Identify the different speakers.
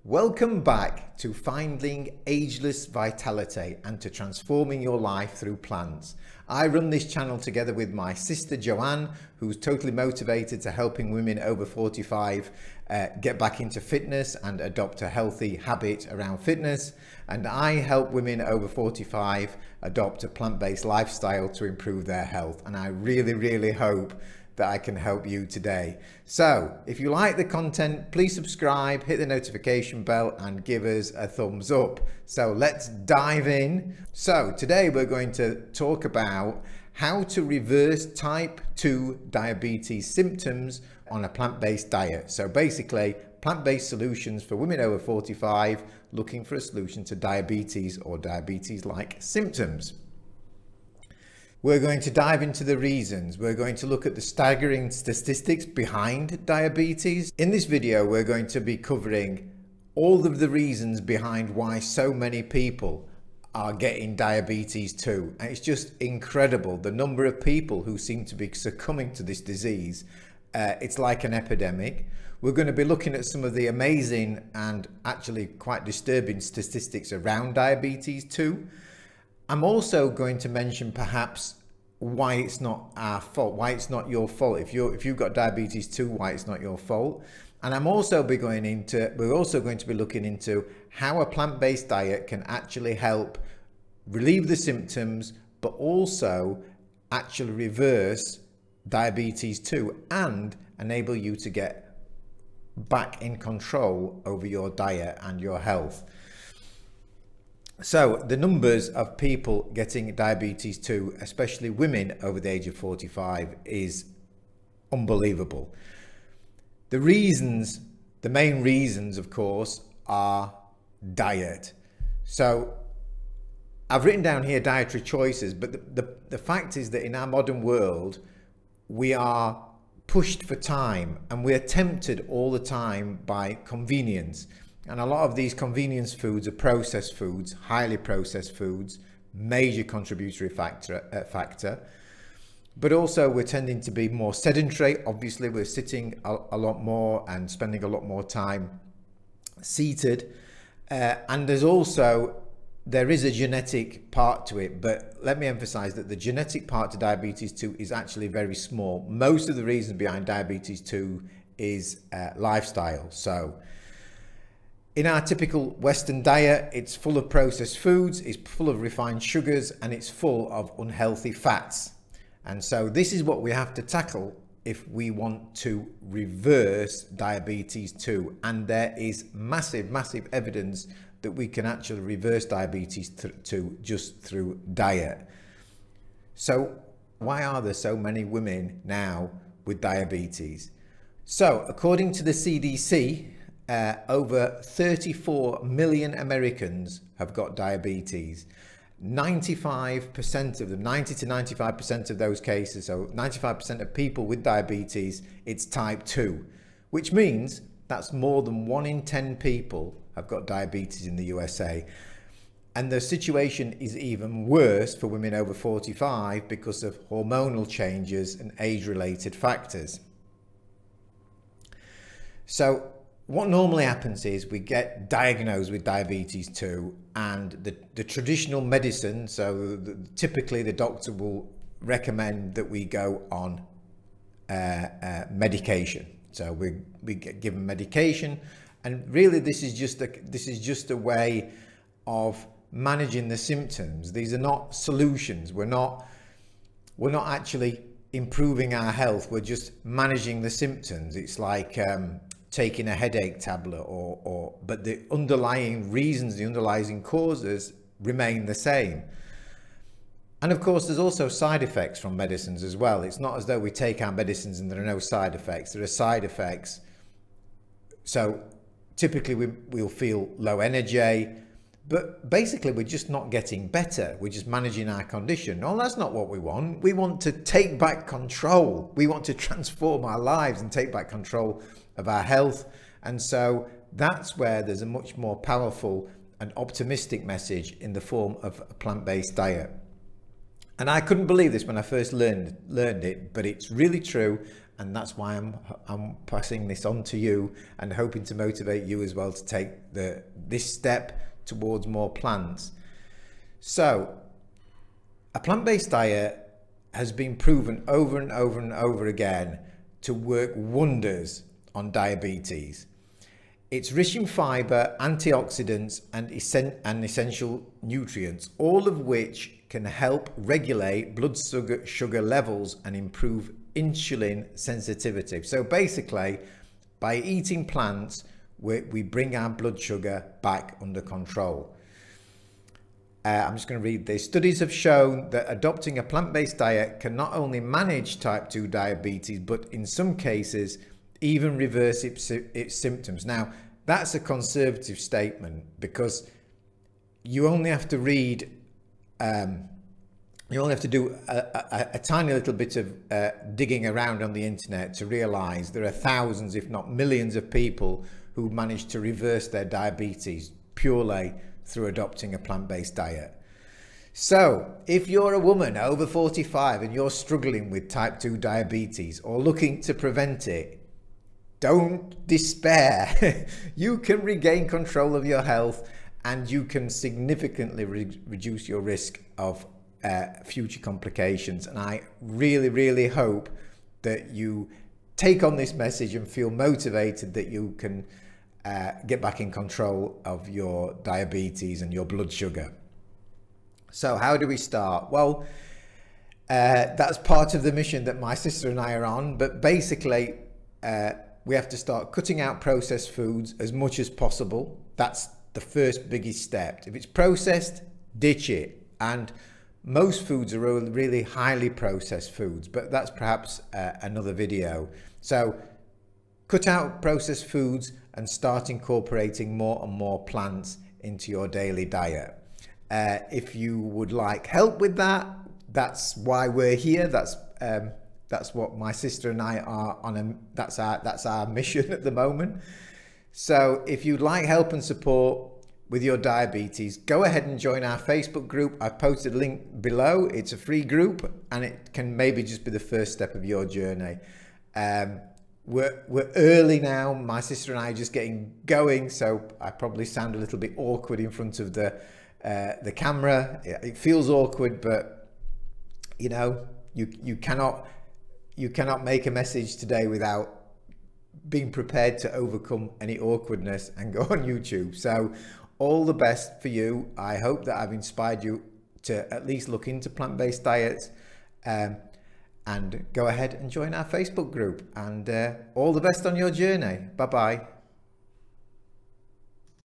Speaker 1: Welcome back to Finding Ageless Vitality and to transforming your life through plants. I run this channel together with my sister Joanne, who's totally motivated to helping women over 45 get back into fitness and adopt a healthy habit around fitness. And I help women over 45 adopt a plant-based lifestyle to improve their health. And I really hope that I can help you today. So if you like the content, please subscribe, hit the notification bell and give us a thumbs up. So let's dive in. So today we're going to talk about how to reverse type 2 diabetes symptoms on a plant-based diet. So basically plant-based solutions for women over 45 looking for a solution to diabetes or diabetes-like symptoms. We're going to dive into the reasons. We're going to look at the staggering statistics behind diabetes. In this video, we're going to be covering all of the reasons behind why so many people are getting diabetes too. And it's just incredible, the number of people who seem to be succumbing to this disease. It's like an epidemic. We're going to be looking at some of the amazing and actually quite disturbing statistics around diabetes too. I'm also going to mention perhaps why it's not our fault, why it's not your fault. If you've got diabetes too, why it's not your fault. And we're also going to be looking into how a plant-based diet can actually help relieve the symptoms, but also actually reverse diabetes too, and enable you to get back in control over your diet and your health. So the numbers of people getting diabetes too, especially women over the age of 45, is unbelievable. The main reasons, of course, are diet. So I've written down here dietary choices, but the fact is that in our modern world, we are pushed for time and we're tempted all the time by convenience. And a lot of these convenience foods are processed foods, highly processed foods, major contributory factor. But also we're tending to be more sedentary. Obviously, we're sitting a lot more and spending a lot more time seated. And there is a genetic part to it, but let me emphasize that the genetic part to diabetes 2 is actually very small. Most of the reasons behind diabetes 2 is lifestyle. So in our typical Western diet, it's full of processed foods, it's full of refined sugars, and it's full of unhealthy fats. And so this is what we have to tackle if we want to reverse diabetes 2. And there is massive evidence that we can actually reverse diabetes 2 just through diet. So why are there so many women now with diabetes? So according to the CDC, over 34 million Americans have got diabetes. 95% of them, 90 to 95% of those cases, so 95% of people with diabetes, it's type 2, which means that's more than 1 in 10 people have got diabetes in the USA. And the situation is even worse for women over 45 because of hormonal changes and age-related factors. So what normally happens is we get diagnosed with diabetes 2, and the traditional medicine, so typically the doctor will recommend that we go on medication. So we get given medication, and really this is just a way of managing the symptoms. These are not solutions. We're not actually improving our health. We're just managing the symptoms. It's like taking a headache tablet, but the underlying reasons, the underlying causes remain the same. And of course, there's also side effects from medicines as well. It's not as though we take our medicines and there are no side effects. There are side effects. So typically we'll feel low energy, but basically we're just not getting better. We're just managing our condition. No, that's not what we want. We want to take back control. We want to transform our lives and take back control of our health. And so that's where there's a much more powerful and optimistic message in the form of a plant-based diet. And I couldn't believe this when I first learned it, but it's really true. and that's why I'm passing this on to you and hoping to motivate you as well to take this step towards more plants. So a plant-based diet has been proven over and over and over again to work wonders on diabetes. It's rich in fiber, antioxidants, and essential nutrients, all of which can help regulate blood sugar levels and improve insulin sensitivity. So basically, by eating plants, we bring our blood sugar back under control. I'm just going to read this. Studies have shown that adopting a plant-based diet can not only manage type 2 diabetes, but in some cases, even reverse its symptoms. Now, that's a conservative statement, because you only have to read, you only have to do a tiny little bit of digging around on the internet to realize there are thousands, if not millions, of people who managed to reverse their diabetes purely through adopting a plant-based diet. So if you're a woman over 45 and you're struggling with type 2 diabetes or looking to prevent it, don't despair. You can regain control of your health, and you can significantly reduce your risk of future complications. And I really, really hope that you take on this message and feel motivated that you can get back in control of your diabetes and your blood sugar. So how do we start? Well, that's part of the mission that my sister and I are on, but basically we have to start cutting out processed foods as much as possible. That's the first biggest step. If it's processed, ditch it. And most foods are really highly processed foods, but that's perhaps another video. So cut out processed foods and start incorporating more and more plants into your daily diet. If you would like help with that, that's why we're here. That's what my sister and I are on. That's our mission at the moment. So if you'd like help and support with your diabetes, go ahead and join our Facebook group. I've posted a link below. It's a free group, and it can maybe just be the first step of your journey. We're early now. My sister and I are just getting going, so I probably sound a little bit awkward in front of the camera. It feels awkward, but you know, you cannot make a message today without being prepared to overcome any awkwardness and go on YouTube. So all the best for you. I hope that I've inspired you to at least look into plant-based diets, and go ahead and join our Facebook group, and all the best on your journey. Bye bye.